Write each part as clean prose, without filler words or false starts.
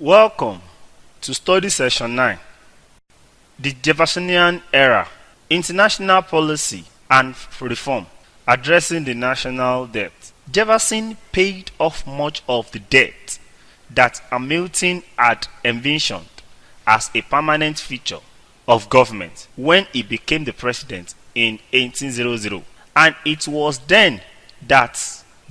Welcome to Study Session 9. The Jeffersonian Era, International Policy and Reform, Addressing the National Debt. Jefferson paid off much of the debt that Hamilton had envisioned as a permanent feature of government when he became the president in 1800, and it was then that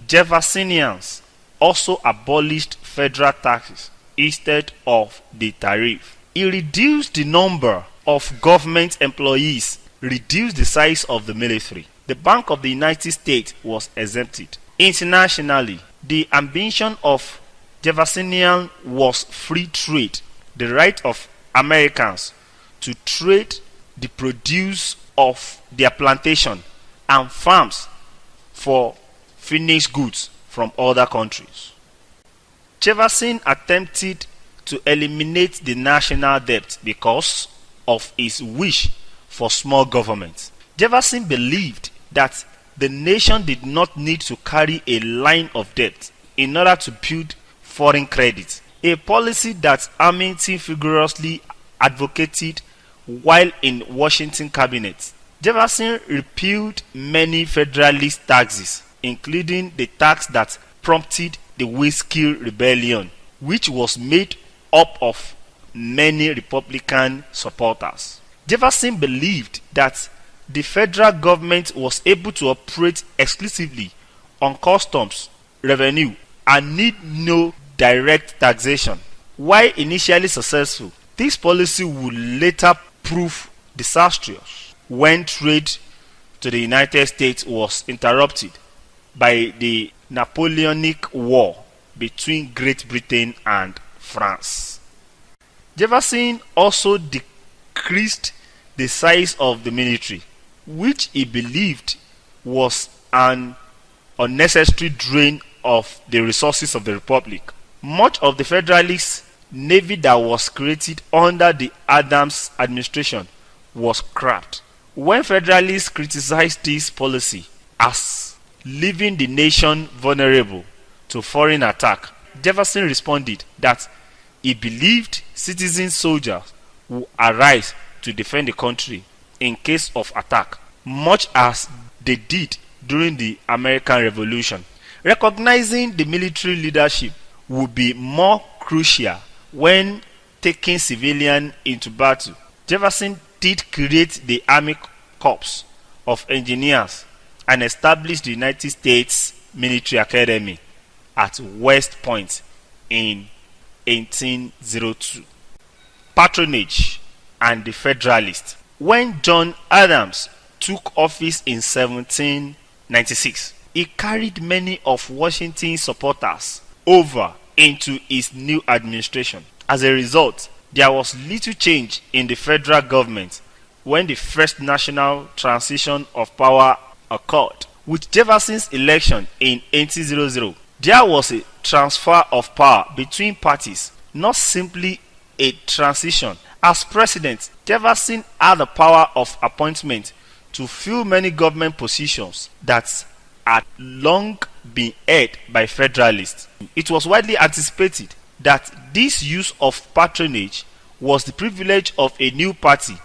Jeffersonians also abolished federal taxes instead of the tariff. He reduced the number of government employees, reduced the size of the military. The Bank of the United States was exempted. Internationally, the ambition of Jeffersonian was free trade, the right of Americans to trade the produce of their plantation and farms for finished goods from other countries. Jefferson attempted to eliminate the national debt because of his wish for small government. Jefferson believed that the nation did not need to carry a line of debt in order to build foreign credit, a policy that Hamilton vigorously advocated while in Washington cabinet. Jefferson repealed many federalist taxes, including the tax that prompted the Whiskey Rebellion, which was made up of many Republican supporters. Jefferson believed that the federal government was able to operate exclusively on customs revenue and need no direct taxation. While initially successful, this policy would later prove disastrous when trade to the United States was interrupted by the Napoleonic War between Great Britain and France. Jefferson also decreased the size of the military, which he believed was an unnecessary drain of the resources of the Republic. Much of the Federalist Navy that was created under the Adams administration was scrapped. When Federalists criticized this policy as leaving the nation vulnerable to foreign attack, Jefferson responded that he believed citizen soldiers would arise to defend the country in case of attack, much as they did during the American Revolution. Recognizing the military leadership would be more crucial when taking civilians into battle. Jefferson did create the Army Corps of Engineers and established the United States Military Academy at West Point in 1802. Patronage and the Federalists. When John Adams took office in 1796, he carried many of Washington's supporters over into his new administration. As a result, there was little change in the federal government when the first national transition of power occurred. With Jefferson's election in 1800, there was a transfer of power between parties, not simply a transition. As president, Jefferson had the power of appointment to fill many government positions that had long been held by Federalists. It was widely anticipated that this use of patronage was the privilege of a new party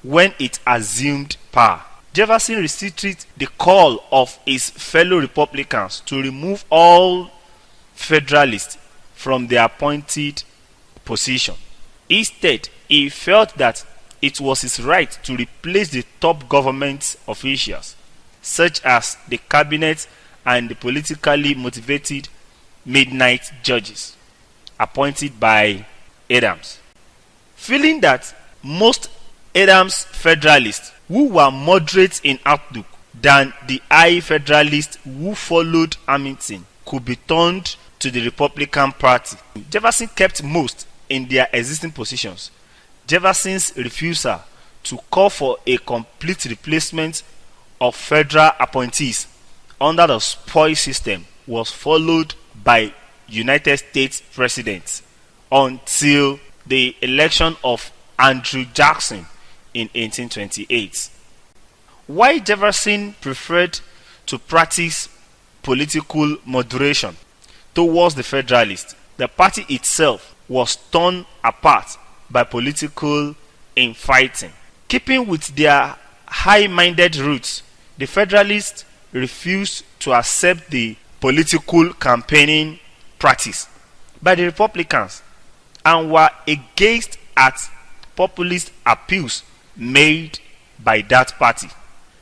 when it assumed power. Jefferson resisted the call of his fellow Republicans to remove all Federalists from their appointed position. Instead, he felt that it was his right to replace the top government officials, such as the cabinet and the politically motivated midnight judges appointed by Adams. Feeling that most Adams Federalists who were moderate in outlook than the high Federalists who followed Hamilton could be turned to the Republican Party, Jefferson kept most in their existing positions. Jefferson's refusal to call for a complete replacement of federal appointees under the spoils system was followed by United States presidents until the election of Andrew Jackson in 1828. While Jefferson preferred to practice political moderation towards the Federalists, the party itself was torn apart by political infighting. Keeping with their high-minded roots, the Federalists refused to accept the political campaigning practice by the Republicans and were against at populist appeals made by that party.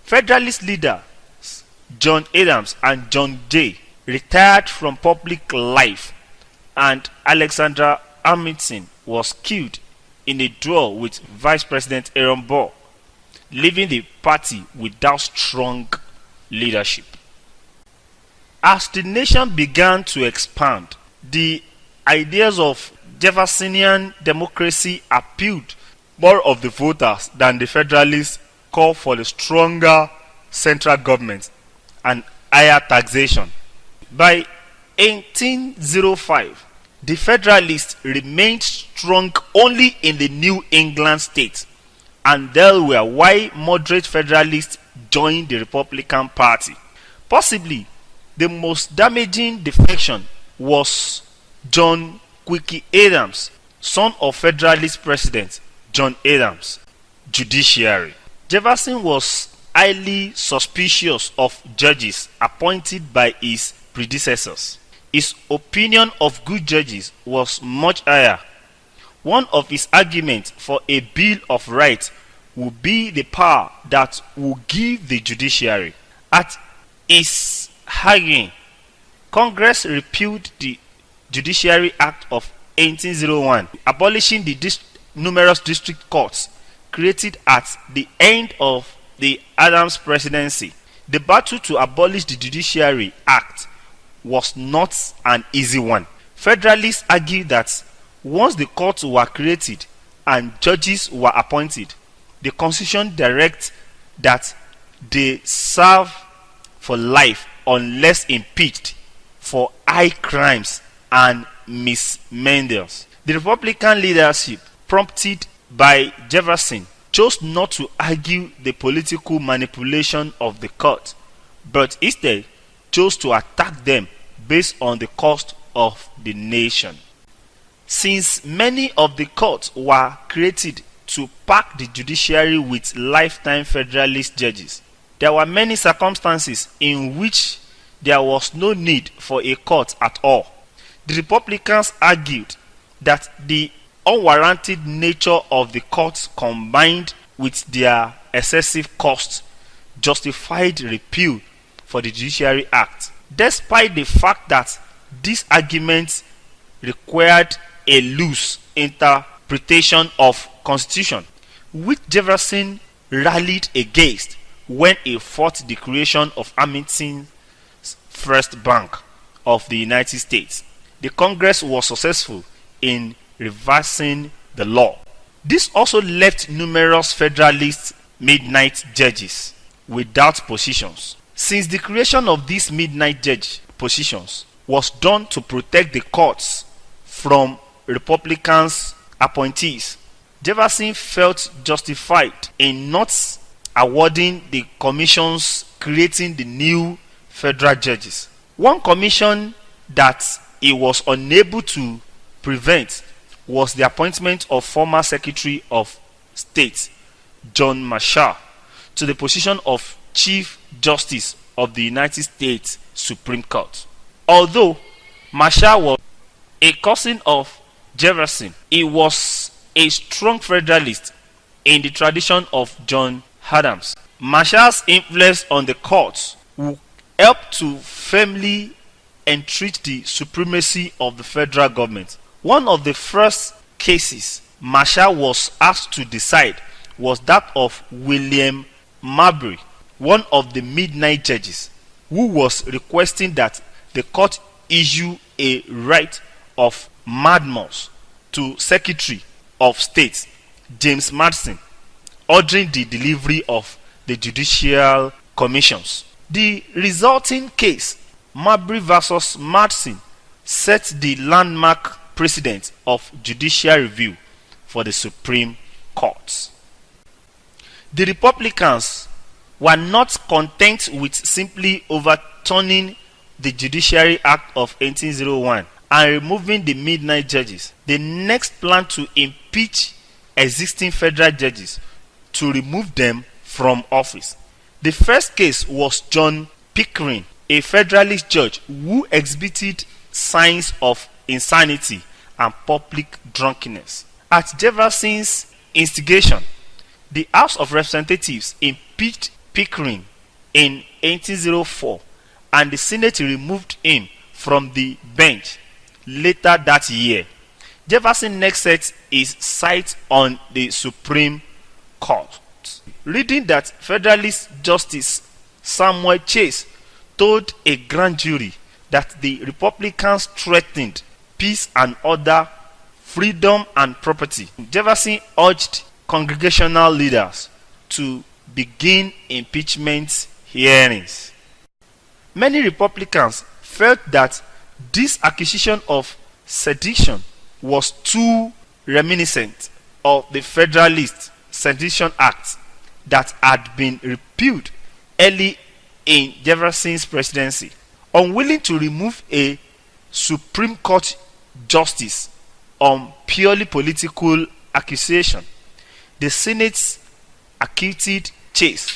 Federalist leaders John Adams and John Jay retired from public life, and Alexander Hamilton was killed in a duel with Vice President Aaron Burr, leaving the party without strong leadership. As the nation began to expand, the ideas of Jeffersonian democracy appealed more of the voters than the Federalists called for the stronger central government and higher taxation. By 1805, the Federalists remained strong only in the New England states, and Delaware, while moderate Federalists joined the Republican Party. Possibly the most damaging defection was John Quincy Adams, son of Federalist President John Adams. Judiciary. Jefferson was highly suspicious of judges appointed by his predecessors. His opinion of good judges was much higher. One of his arguments for a Bill of Rights would be the power that would give the judiciary. At his arguing, Congress repealed the Judiciary Act of 1801, abolishing the numerous district courts created at the end of the Adams presidency. The battle to abolish the Judiciary Act was not an easy one. Federalists argued that once the courts were created and judges were appointed, the Constitution directs that they serve for life unless impeached for high crimes and misdemeanors. The Republican leadership, prompted by Jefferson, chose not to argue the political manipulation of the court, but instead chose to attack them based on the cost of the nation. Since many of the courts were created to pack the judiciary with lifetime Federalist judges, there were many circumstances in which there was no need for a court at all. The Republicans argued that the unwarranted nature of the courts combined with their excessive costs justified repeal for the Judiciary Act, despite the fact that these arguments required a loose interpretation of Constitution, which Jefferson rallied against when he fought the creation of Hamilton's First Bank of the United States. The Congress was successful in reversing the law. This also left numerous Federalist midnight judges without positions. Since the creation of these midnight judge positions was done to protect the courts from Republicans' appointees, Jefferson felt justified in not awarding the commissions creating the new federal judges. One commission that he was unable to prevent was the appointment of former Secretary of State John Marshall to the position of Chief Justice of the United States Supreme Court. Although Marshall was a cousin of Jefferson, he was a strong Federalist in the tradition of John Adams. Marshall's influence on the courts would help to firmly entreat the supremacy of the federal government. One of the first cases Marshall was asked to decide was that of William Marbury, one of the midnight judges, who was requesting that the court issue a writ of mandamus to Secretary of State James Madison, ordering the delivery of the judicial commissions. The resulting case, Marbury versus Madison, set the landmark precedent of judicial review for the Supreme Court. The Republicans were not content with simply overturning the Judiciary Act of 1801 and removing the midnight judges. They next planned to impeach existing federal judges to remove them from office. The first case was John Pickering, a Federalist judge who exhibited signs of insanity and public drunkenness. At Jefferson's instigation, the House of Representatives impeached Pickering in 1804, and the Senate removed him from the bench later that year. Jefferson next set his sights on the Supreme Court. Reading that Federalist Justice Samuel Chase told a grand jury that the Republicans threatened peace and order, freedom and property, Jefferson urged congregational leaders to begin impeachment hearings. Many Republicans felt that this accusation of sedition was too reminiscent of the Federalist Sedition Act that had been repealed early in Jefferson's presidency. Unwilling to remove a Supreme Court justice on purely political accusation, the Senate acquitted Chase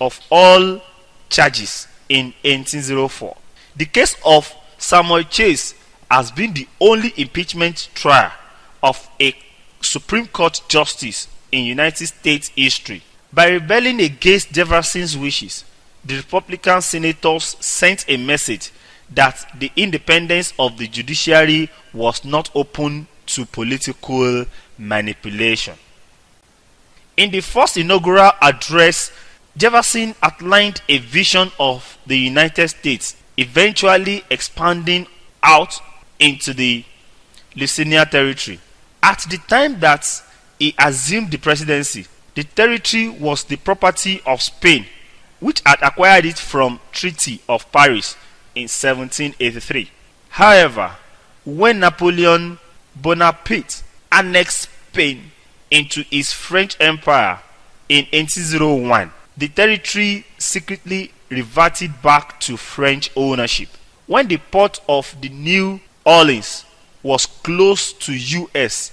of all charges in 1804. The case of Samuel Chase has been the only impeachment trial of a Supreme Court justice in United States history. By rebelling against Jefferson's wishes, the Republican senators sent a message that the independence of the judiciary was not open to political manipulation. In the first inaugural address, Jefferson outlined a vision of the United States eventually expanding out into the Louisiana Territory. At the time that he assumed the presidency, the territory was the property of Spain, which had acquired it from Treaty of Paris in 1783. However, when Napoleon Bonaparte annexed Spain into his French Empire in 1801, the territory secretly reverted back to French ownership. When the port of the New Orleans was close to U.S.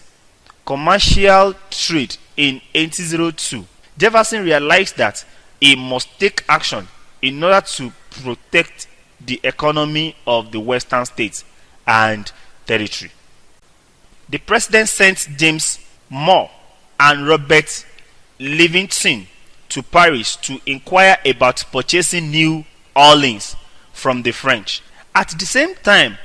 commercial trade in 1802, Jefferson realized that he must take action in order to protect the economy of the western states and territory. The president sent James Moore and Robert Livingston to Paris to inquire about purchasing New Orleans from the French. At the same time,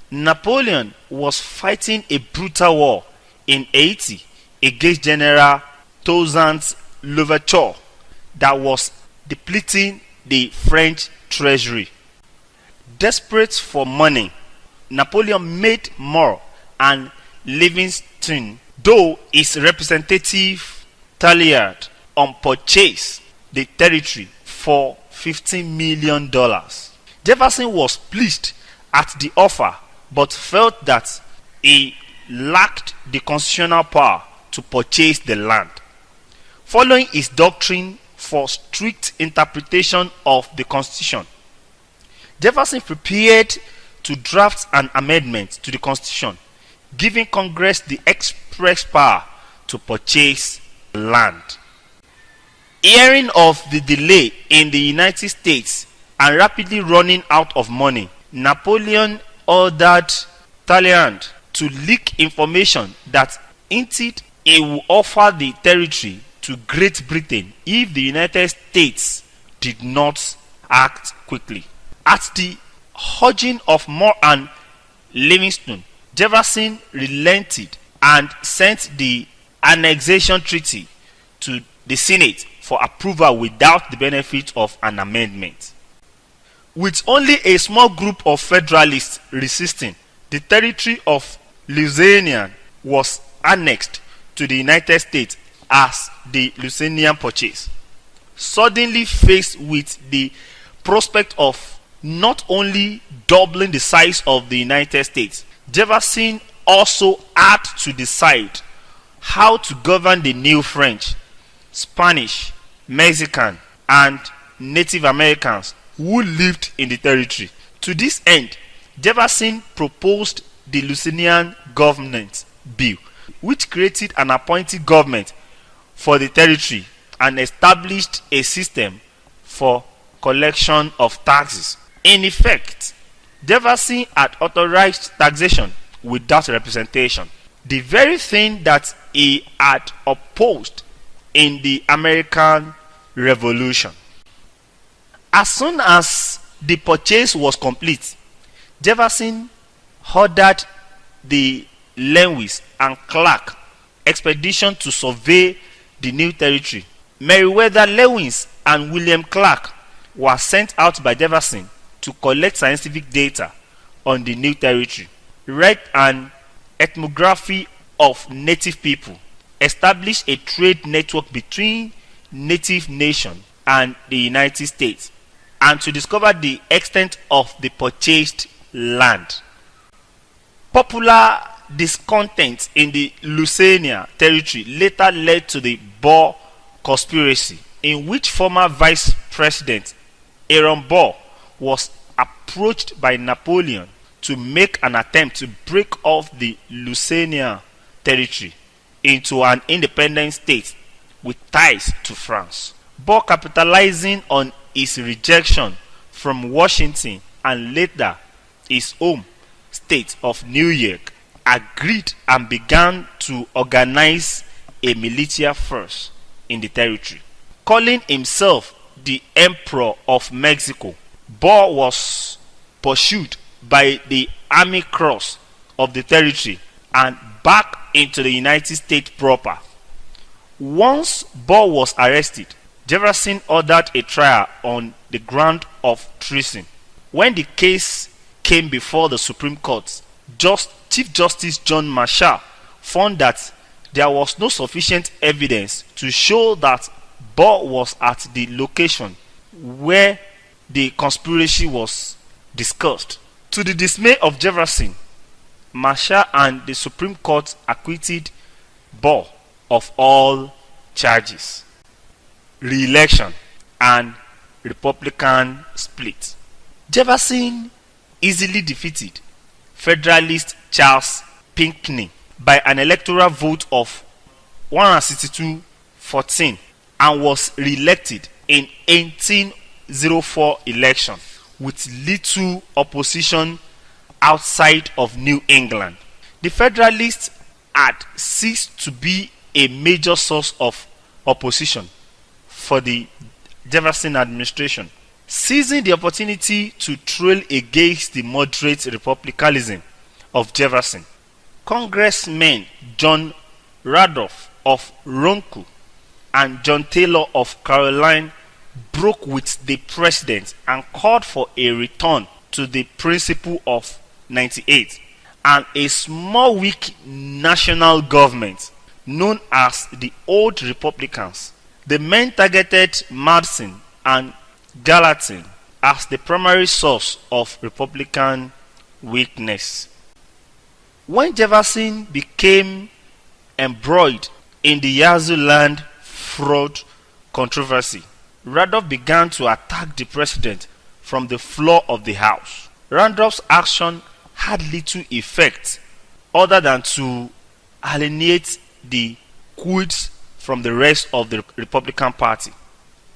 Napoleon was fighting a brutal war in Haiti against General Toussaint Louverture that was depleting the French treasury. Desperate for money, Napoleon made Moore and Livingston, though his representative Talleyrand, purchased the territory for $15 million. Jefferson was pleased at the offer, but felt that he lacked the constitutional power to purchase the land. Following his doctrine for strict interpretation of the Constitution, Jefferson prepared to draft an amendment to the Constitution, giving Congress the express power to purchase land. Hearing of the delay in the United States and rapidly running out of money, Napoleon ordered Talleyrand to leak information that hinted he would offer the territory to Great Britain if the United States did not act quickly. At the urging of Moore and Livingston, Jefferson relented and sent the annexation treaty to the Senate for approval without the benefit of an amendment. With only a small group of Federalists resisting, the territory of Louisiana was annexed to the United States as the Louisiana Purchase. Suddenly faced with the prospect of not only doubling the size of the United States, Jefferson also had to decide how to govern the new French, Spanish, Mexican, and Native Americans who lived in the territory. To this end, Jefferson proposed the Lusitanian Government Bill, which created an appointed government for the territory and established a system for collection of taxes. In effect, Jefferson had authorized taxation without representation, the very thing that he had opposed in the American Revolution. As soon as the purchase was complete, Jefferson ordered the Lewis and Clark expedition to survey the new territory. Meriwether Lewis and William Clark were sent out by Jefferson to collect scientific data on the new territory, write an ethnography of native people, establish a trade network between native nations and the United States, and to discover the extent of the purchased land. Popular discontent in the Louisiana territory later led to the Burr conspiracy, in which former Vice President Aaron Burr was approached by Napoleon to make an attempt to break off the Louisiana territory into an independent state with ties to France. Burr, capitalizing on his rejection from Washington and later his home state of New York, agreed and began to organize a militia force in the territory. Calling himself the Emperor of Mexico, Burr was pursued by the Army Cross of the territory and back into the United States proper. Once Burr was arrested, Jefferson ordered a trial on the ground of treason. When the case came before the Supreme Court, Chief Justice John Marshall found that there was no sufficient evidence to show that Burr was at the location where the conspiracy was discussed. To the dismay of Jefferson, Marshall and the Supreme Court acquitted Burr of all charges. Re-election and Republican split. Jefferson easily defeated Federalist Charles Pinckney by an electoral vote of 162-14 and was re-elected in 1804 election with little opposition outside of New England. The Federalists had ceased to be a major source of opposition for the Jefferson administration, seizing the opportunity to trail against the moderate republicanism of Jefferson. Congressmen John Randolph of Ronco and John Taylor of Caroline broke with the president and called for a return to the principle of 98 and a small weak national government known as the Old Republicans. The men targeted Madison and Gallatin as the primary source of Republican weakness. When Jefferson became embroiled in the Yazoo land fraud controversy, Randolph began to attack the president from the floor of the House. Randolph's action had little effect other than to alienate the Quids from the rest of the Republican Party.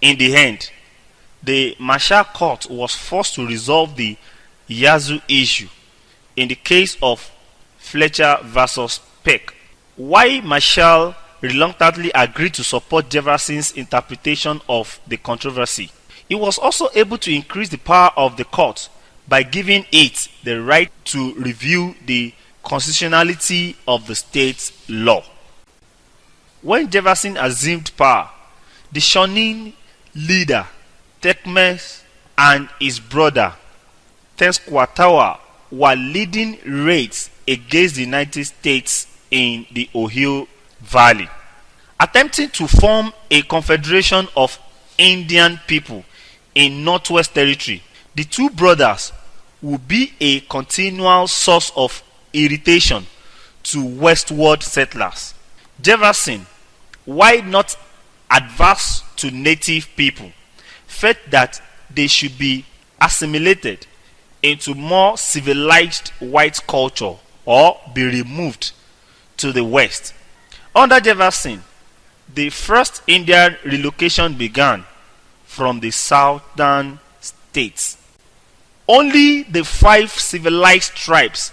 In the end, the Marshall Court was forced to resolve the Yazoo issue in the case of Fletcher versus Peck. While Marshall reluctantly agreed to support Jefferson's interpretation of the controversy, he was also able to increase the power of the court by giving it the right to review the constitutionality of the state's law. When Jefferson assumed power, the Shawnee leader Tecumseh and his brother Tenskwatawa were leading raids against the United States in the Ohio Valley, attempting to form a confederation of Indian people in Northwest Territory. The two brothers would be a continual source of irritation to westward settlers. Jefferson, while not adverse to native people, felt that they should be assimilated into more civilized white culture or be removed to the west. Under Jefferson, the first Indian relocation began from the southern states. Only the 5 civilized tribes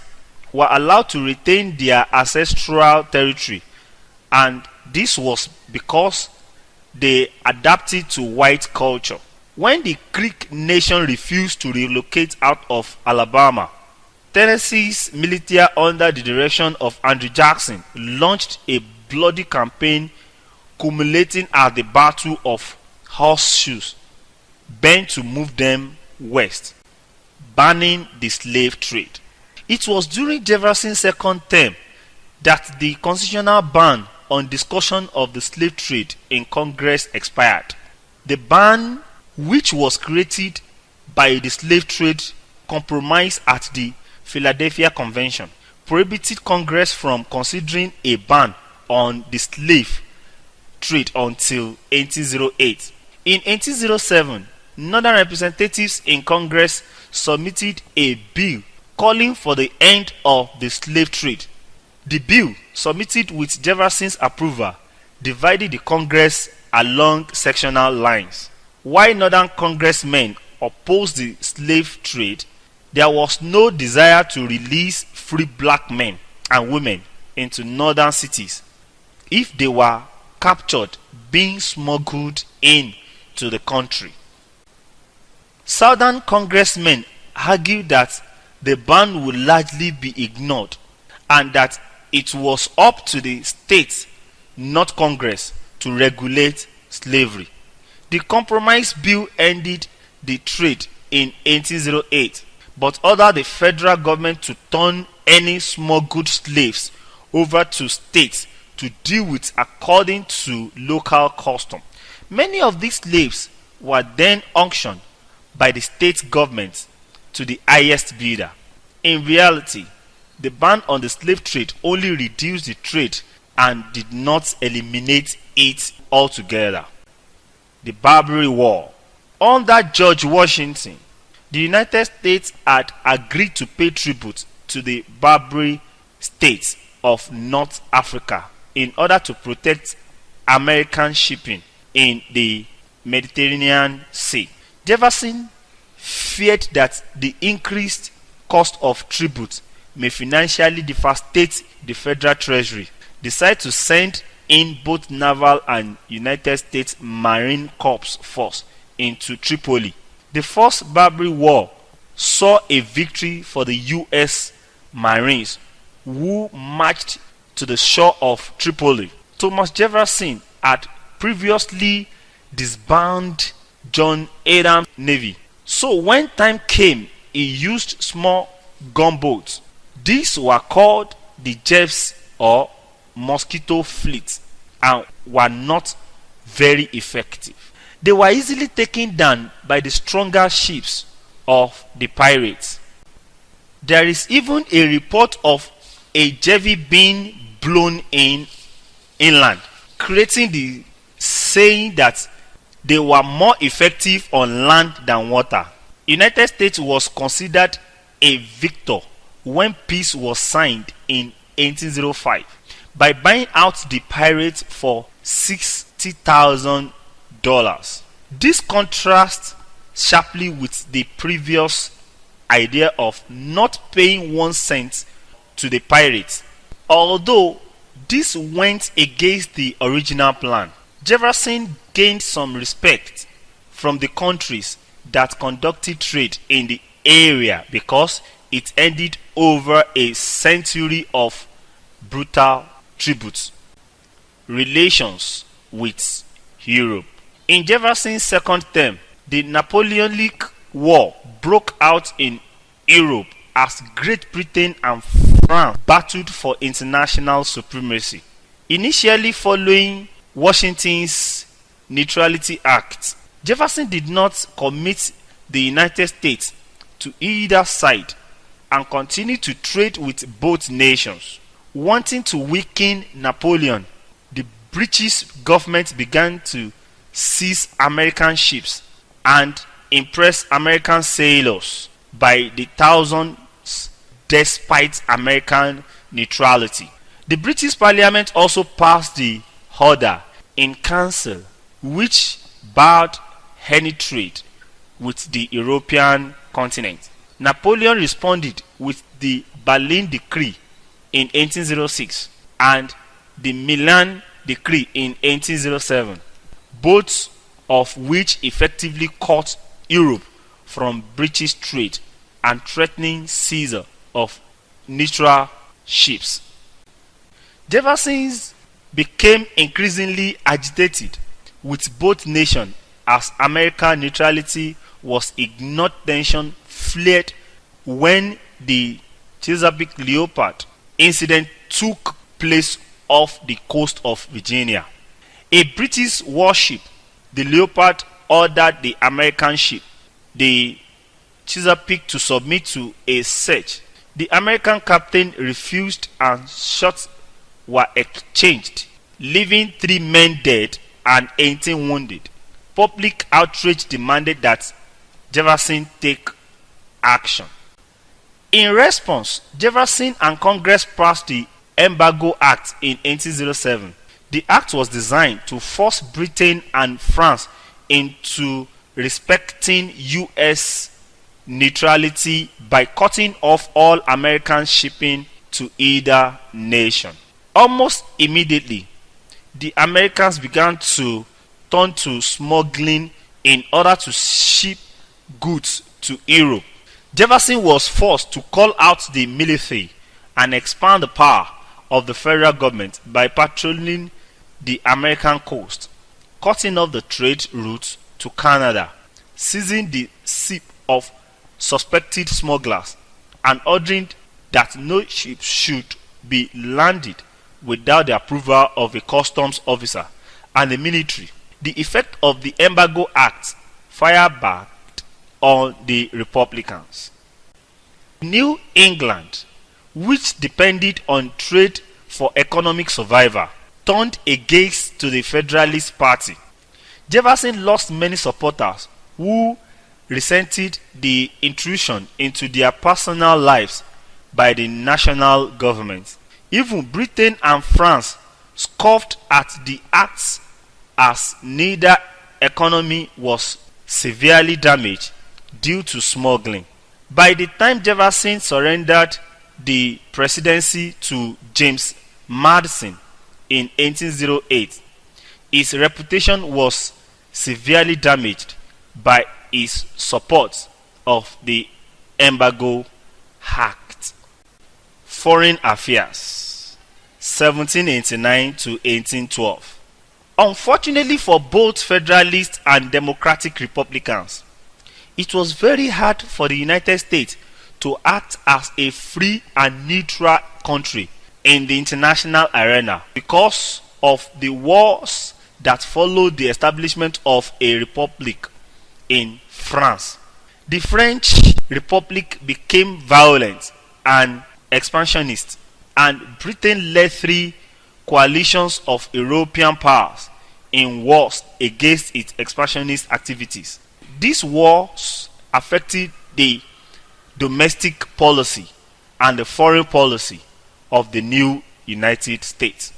were allowed to retain their ancestral territory, and this was because they adapted to white culture. When the Creek Nation refused to relocate out of Alabama, Tennessee's militia under the direction of Andrew Jackson launched a bloody campaign culminating at the Battle of Horseshoes, bent to move them west, banning the slave trade. It was during Jefferson's second term that the constitutional ban on discussion of the slave trade in Congress expired. The ban, which was created by the Slave Trade Compromise at the Philadelphia Convention, prohibited Congress from considering a ban on the slave trade until 1808. In 1807, Northern representatives in Congress submitted a bill calling for the end of the slave trade. The bill, submitted with Jefferson's approval, divided the Congress along sectional lines. While Northern congressmen opposed the slave trade, there was no desire to release free black men and women into northern cities if they were captured being smuggled into the country. Southern congressmen argued that the ban would largely be ignored and that it was up to the states, not Congress, to regulate slavery. The compromise bill ended the trade in 1808, but ordered the federal government to turn any smuggled slaves over to states to deal with according to local custom. Many of these slaves were then auctioned by the state government to the highest bidder. In reality, the ban on the slave trade only reduced the trade and did not eliminate it altogether. The Barbary War. Under George Washington, the United States had agreed to pay tribute to the Barbary states of North Africa in order to protect American shipping in the Mediterranean Sea. Jefferson feared that the increased cost of tribute may financially devastate the federal treasury, decided to send in both naval and United States Marine Corps force into Tripoli. The First Barbary War saw a victory for the U.S. Marines, who marched to the shore of Tripoli. Thomas Jefferson had previously disbanded John Adams' navy, so when time came, he used small gunboats. These were called the Jeffs or Mosquito fleet and were not very effective. They were easily taken down by the stronger ships of the pirates. There is even a report of a Jeffy being blown inland, creating the saying that they were more effective on land than water. United States was considered a victor when peace was signed in 1805 by buying out the pirates for $60,000. This contrasts sharply with the previous idea of not paying 1 cent to the pirates. Although this went against the original plan, Jefferson gained some respect from the countries that conducted trade in the area because it ended over a century of brutal tributes. Relations with Europe. In Jefferson's second term, the Napoleonic War broke out in Europe as Great Britain and France battled for international supremacy. Initially following Washington's Neutrality Act, Jefferson did not commit the United States to either side and continued to trade with both nations. Wanting to weaken Napoleon, the British government began to seize American ships and impress American sailors by the thousands despite American neutrality. The British Parliament also passed the Order in Council, which barred any trade with the European continent. Napoleon responded with the Berlin Decree in 1806 and the Milan Decree in 1807, both of which effectively cut Europe from British trade and threatening seizure of neutral ships. Jefferson became increasingly agitated with both nations as American neutrality was ignored. Tension flared when the Chesapeake Leopard incident took place off the coast of Virginia. A British warship, the Leopard, ordered the American ship, the Chesapeake, to submit to a search. The American captain refused and shots were exchanged, leaving 3 men dead and 18 wounded. Public outrage demanded that Jefferson take action. In response, Jefferson and Congress passed the Embargo Act in 1807. The act was designed to force Britain and France into respecting U.S. neutrality by cutting off all American shipping to either nation. Almost immediately, the Americans began to turn to smuggling in order to ship goods to Europe. Jefferson was forced to call out the military and expand the power of the federal government by patrolling the American coast, cutting off the trade routes to Canada, seizing the ship of suspected smugglers, and ordering that no ship should be landed without the approval of a customs officer and the military. The effect of the Embargo Act firebacked on the Republicans. New England, which depended on trade for economic survival, turned against to the Federalist Party. Jefferson lost many supporters who resented the intrusion into their personal lives by the national government. Even Britain and France scoffed at the acts as neither economy was severely damaged due to smuggling. By the time Jefferson surrendered the presidency to James Madison in 1808, his reputation was severely damaged by his support of the Embargo Act. Foreign Affairs 1789 to 1812. Unfortunately for both Federalist and Democratic Republicans, it was very hard for the United States to act as a free and neutral country in the international arena because of the wars that followed the establishment of a republic in France. The French Republic became violent and expansionist, and Britain led 3 coalitions of European powers in wars against its expansionist activities. These wars affected the domestic policy and the foreign policy of the new United States.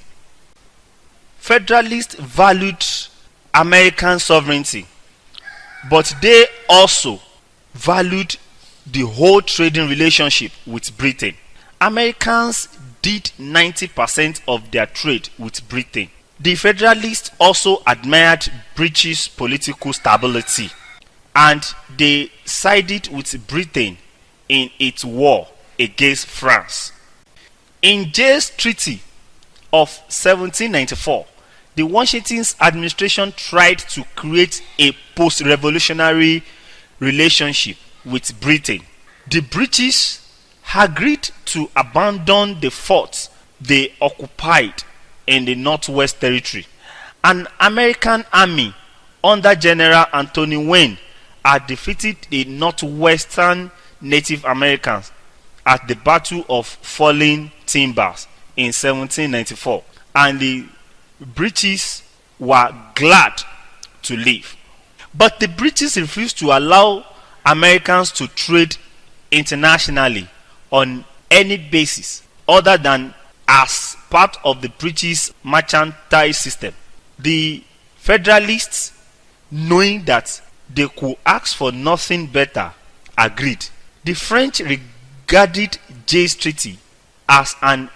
Federalists valued American sovereignty, but they also valued the whole trading relationship with Britain. Americans did 90% of their trade with Britain. The Federalists also admired British political stability, and they sided with Britain in its war against France. In Jay's Treaty of 1794, the Washington administration tried to create a post-revolutionary relationship with Britain. The British agreed to abandon the forts they occupied in the Northwest Territory. An American army under General Anthony Wayne had defeated the Northwestern Native Americans at the Battle of Falling Timbers in 1794, and the British were glad to leave. But the British refused to allow Americans to trade internationally on any basis other than as part of the British mercantile system. The Federalists, knowing that they could ask for nothing better, agreed. The French regarded Jay's Treaty as an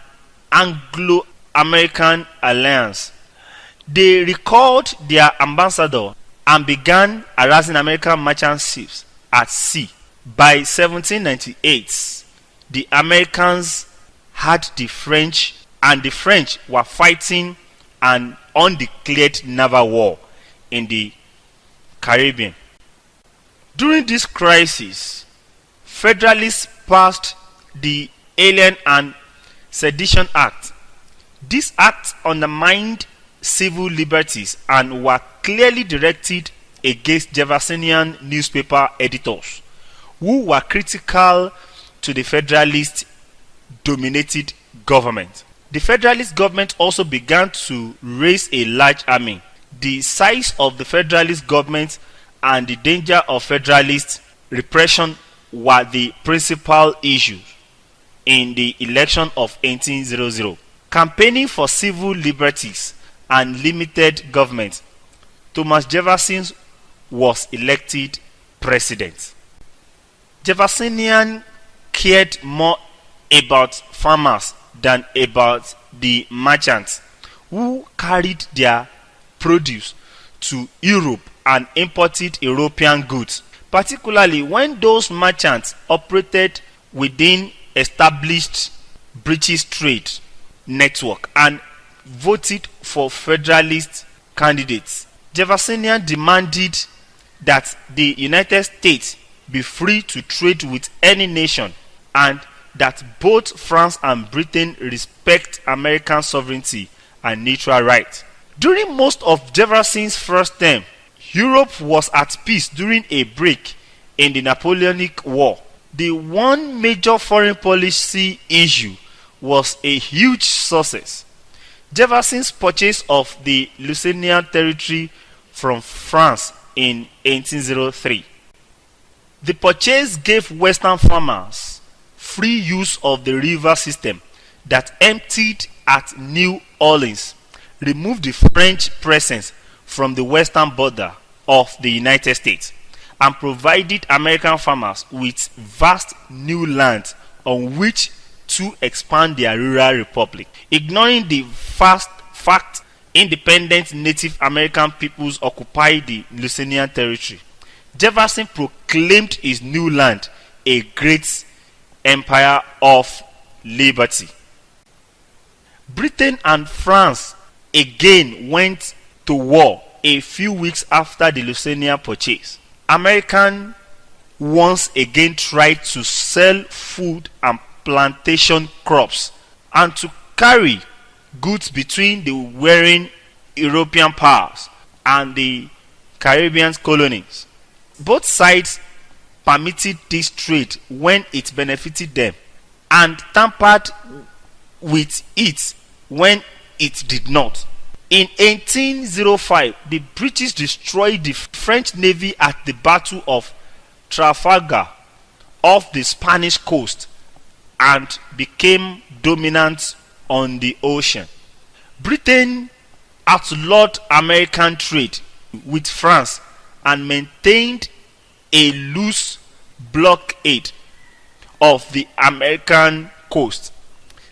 Anglo-American alliance. They recalled their ambassador and began harassing American merchant ships at sea. By 1798, the Americans had the French, and the French were fighting an undeclared naval war in the Caribbean. During this crisis, Federalists passed the Alien and Sedition Act. This act undermined civil liberties and were clearly directed against Jeffersonian newspaper editors who were critical to the Federalist-dominated government. The Federalist government also began to raise a large army. The size of the Federalist government and the danger of Federalist repression were the principal issues in the election of 1800. Campaigning for civil liberties and limited government, Thomas Jefferson was elected president. Jeffersonian cared more about farmers than about the merchants who carried their produce to Europe and imported European goods, particularly when those merchants operated within established British trade network and voted for Federalist candidates. Jeffersonian demanded that the United States be free to trade with any nation and that both France and Britain respect American sovereignty and neutral rights. During most of Jefferson's first term, Europe was at peace during a break in the Napoleonic War. The one major foreign policy issue was a huge success. Jefferson's purchase of the Louisiana Territory from France in 1803. The purchase gave Western farmers free use of the river system that emptied at New Orleans, removed the French presence from the western border of the United States, and provided American farmers with vast new land on which to expand their rural republic. Ignoring the fact independent Native American peoples occupied the Louisiana Territory, Jefferson proclaimed his new land a great empire of liberty. Britain and France again went to war a few weeks after the Louisiana Purchase. Americans once again tried to sell food and plantation crops and to carry goods between the warring European powers and the Caribbean colonies. Both sides permitted this trade when it benefited them and tampered with it when it did not. In 1805, the British destroyed the French navy at the Battle of Trafalgar off the Spanish coast and became dominant on the ocean. Britain outlawed American trade with France and maintained a loose blockade of the American coast,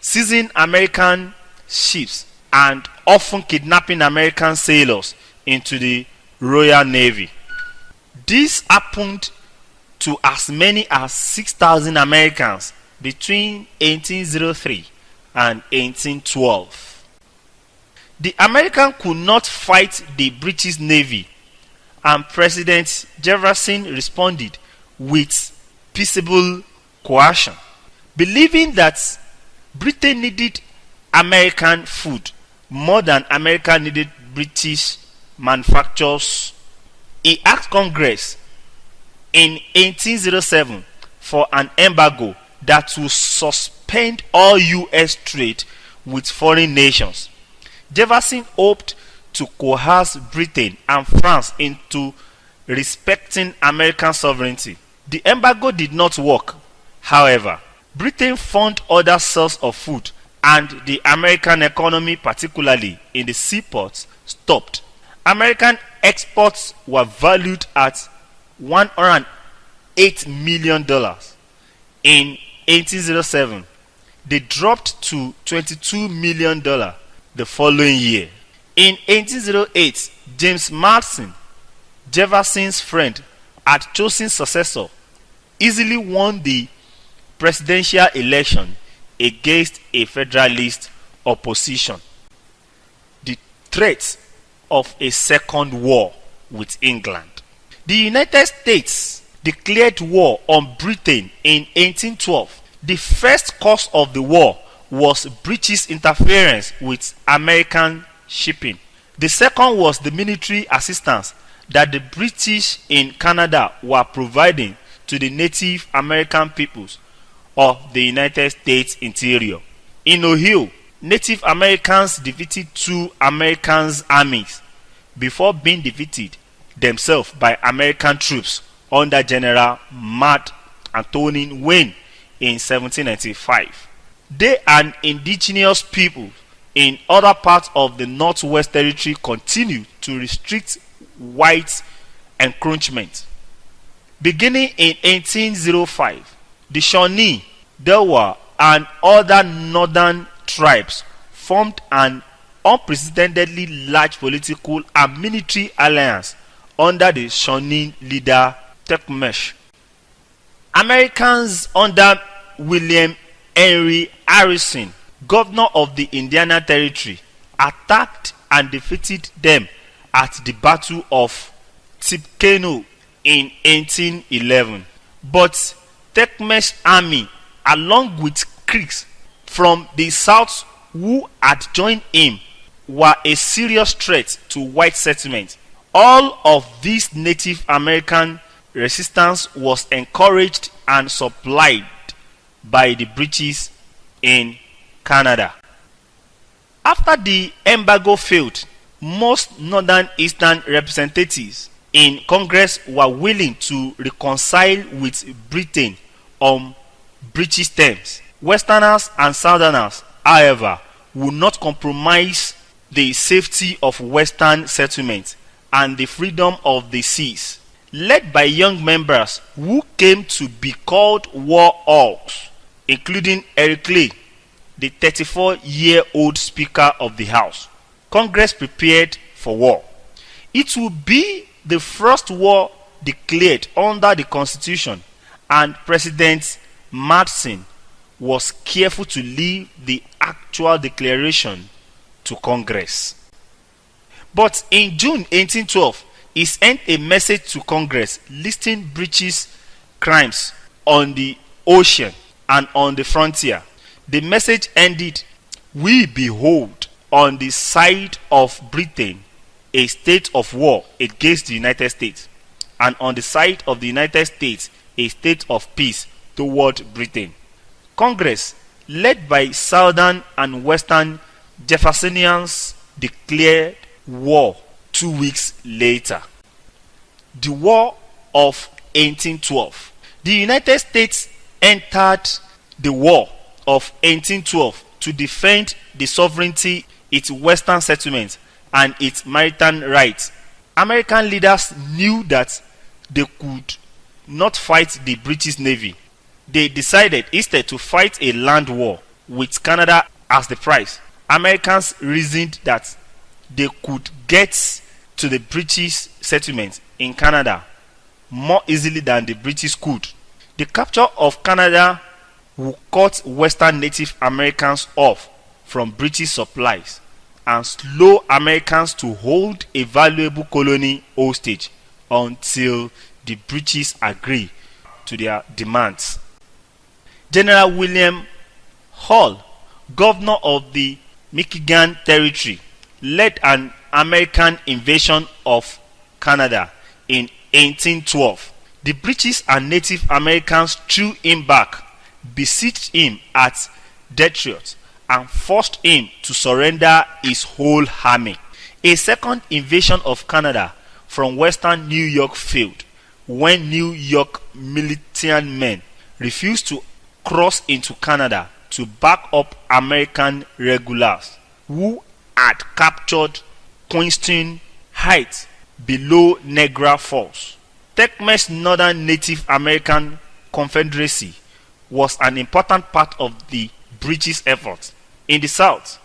seizing American ships and often kidnapping American sailors into the Royal Navy. This happened to as many as 6,000 Americans between 1803 and 1812. The Americans could not fight the British Navy, and President Jefferson responded with peaceable coercion. Believing that Britain needed American food more than America needed British manufactures, he asked Congress in 1807 for an embargo that would suspend all U.S. trade with foreign nations. Jefferson hoped to coerce Britain and France into respecting American sovereignty. The embargo did not work, however, Britain found other sources of food, and the American economy, particularly in the seaports, stopped. American exports were valued at $108 million. In 1807, they dropped to $22 million the following year. In 1808, James Madison, Jefferson's friend, had chosen successor, easily won the presidential election against a Federalist opposition. The threat of a second war with England. The United States declared war on Britain in 1812. The first cause of the war was British interference with American shipping. The second was the military assistance that the British in Canada were providing to the Native American peoples of the United States interior. In Ohio, Native Americans defeated two American armies before being defeated themselves by American troops under General Mark Antony Wayne in 1795. They and indigenous people in other parts of the Northwest Territory continued to restrict white encroachment. Beginning in 1805, the Shawnee, Delaware, and other northern tribes formed an unprecedentedly large political and military alliance under the Shawnee leader Tecumseh. Americans under William Henry Harrison, governor of the Indiana Territory, attacked and defeated them at the Battle of Tippecanoe in 1811. But Tecumseh's army, along with Creeks from the south who had joined him, were a serious threat to white settlement. All of this Native American resistance was encouraged and supplied by the British in Canada. After the embargo failed, most northern eastern representatives in Congress were willing to reconcile with Britain on British terms. Westerners and Southerners, however, would not compromise the safety of Western settlements and the freedom of the seas. Led by young members who came to be called war hawks, including Eric Clay, the 34-year-old Speaker of the House, Congress prepared for war. It would be the first war declared under the Constitution, and President Madison was careful to leave the actual declaration to Congress. But in June 1812, he sent a message to Congress listing British crimes on the ocean and on the frontier. The message ended, "We behold on the side of Britain a state of war against the United States, and on the side of the United States a state of peace toward Britain." Congress, led by Southern and Western Jeffersonians, declared war 2 weeks later. The War of 1812. The United States entered the War of 1812 to defend the sovereignty, its western settlements, and its maritime rights. American leaders knew that they could not fight the British Navy. They decided instead to fight a land war with Canada as the prize. Americans reasoned that they could get to the British settlements in Canada more easily than the British could. The capture of Canada would cut Western Native Americans off from British supplies and slow Americans to hold a valuable colony hostage until the British agree to their demands. General William Hull, governor of the Michigan Territory, led an American invasion of Canada in 1812. The British and Native Americans threw him back, besieged him at Detroit, and forced him to surrender his whole army. A second invasion of Canada from western New York failed when New York militia men refused to crossed into Canada to back up American regulars who had captured Queenston Heights below Niagara Falls. Tecumseh's Northern Native American Confederacy was an important part of the British effort. In the South,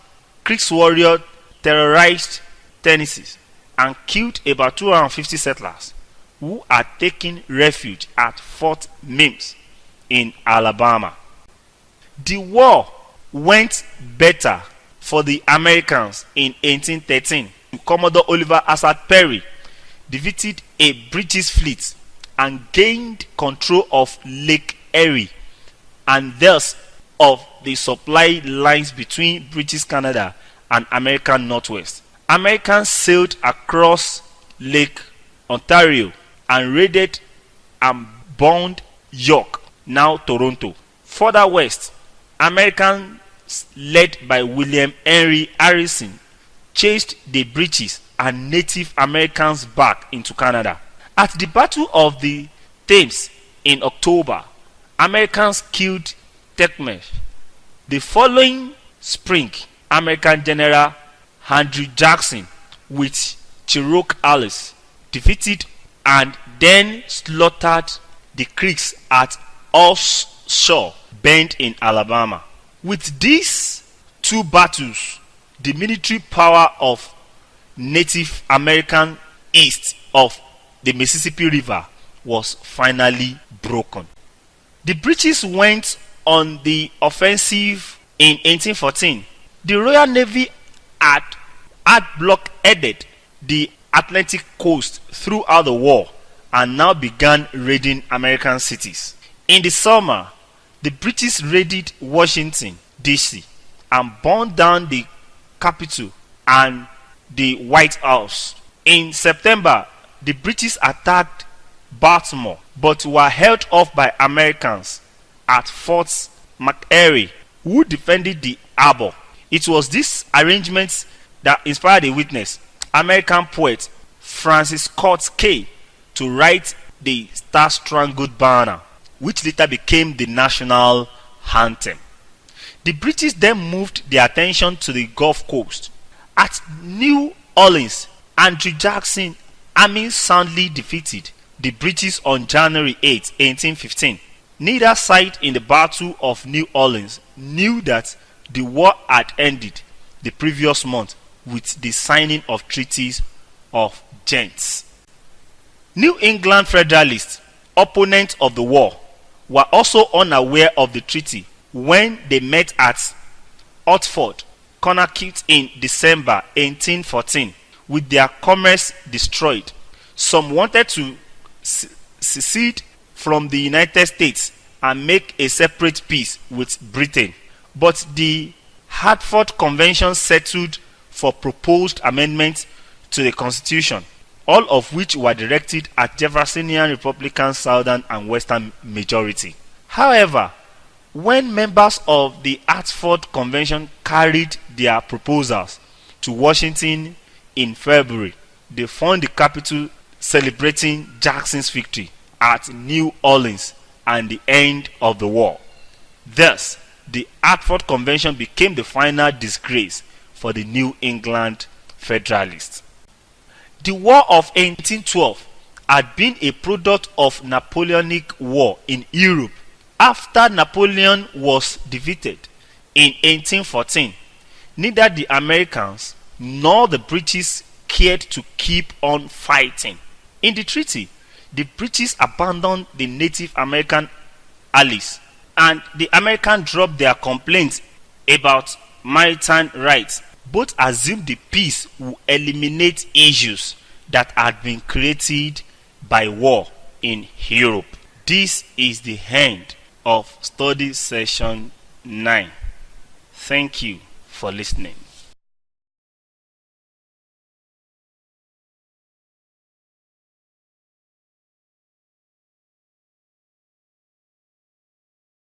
Creek's warriors terrorized Tennessee and killed about 250 settlers who had taken refuge at Fort Mims in Alabama. The war went better for the Americans in 1813. Commodore Oliver Hazard Perry defeated a British fleet and gained control of Lake Erie and thus of the supply lines between British Canada and American Northwest. Americans sailed across Lake Ontario and raided and bombed York, now Toronto. Further west, Americans led by William Henry Harrison chased the British and Native Americans back into Canada. At the Battle of the Thames in October, Americans killed Tecumseh. The following spring, American General Andrew Jackson with Cherokee allies defeated and then slaughtered the Creeks at Shore Bend in Alabama. With these two battles, the military power of Native American east of the Mississippi River was finally broken. The British went on the offensive in 1814. The Royal Navy had blockaded the Atlantic coast throughout the war and now began raiding American cities. In the summer, the British raided Washington, D.C. and burned down the Capitol and the White House. In September, the British attacked Baltimore but were held off by Americans at Fort McHenry, who defended the harbor. It was this arrangement that inspired a witness, American poet Francis Scott Key, to write the Star-Spangled Banner, which later became the national anthem. The British then moved their attention to the Gulf Coast. At New Orleans, Andrew Jackson army soundly defeated the British on January 8, 1815. Neither side in the Battle of New Orleans knew that the war had ended the previous month with the signing of treaties of Ghent. New England Federalists, opponents of the war, were also unaware of the treaty when they met at Hartford, Connecticut in December 1814 with their commerce destroyed. Some wanted to secede from the United States and make a separate peace with Britain, but the Hartford Convention settled for proposed amendments to the Constitution, all of which were directed at Jeffersonian Republican Southern and Western majority. However, when members of the Hartford Convention carried their proposals to Washington in February, they found the Capitol celebrating Jackson's victory at New Orleans and the end of the war. Thus, the Hartford Convention became the final disgrace for the New England Federalists. The War of 1812 had been a product of Napoleonic War in Europe. After Napoleon was defeated in 1814, neither the Americans nor the British cared to keep on fighting. In the treaty, the British abandoned the Native American allies, and the Americans dropped their complaints about maritime rights. Both assumed the peace would eliminate issues that had been created by war in Europe. This is the end of study session 9. Thank you for listening.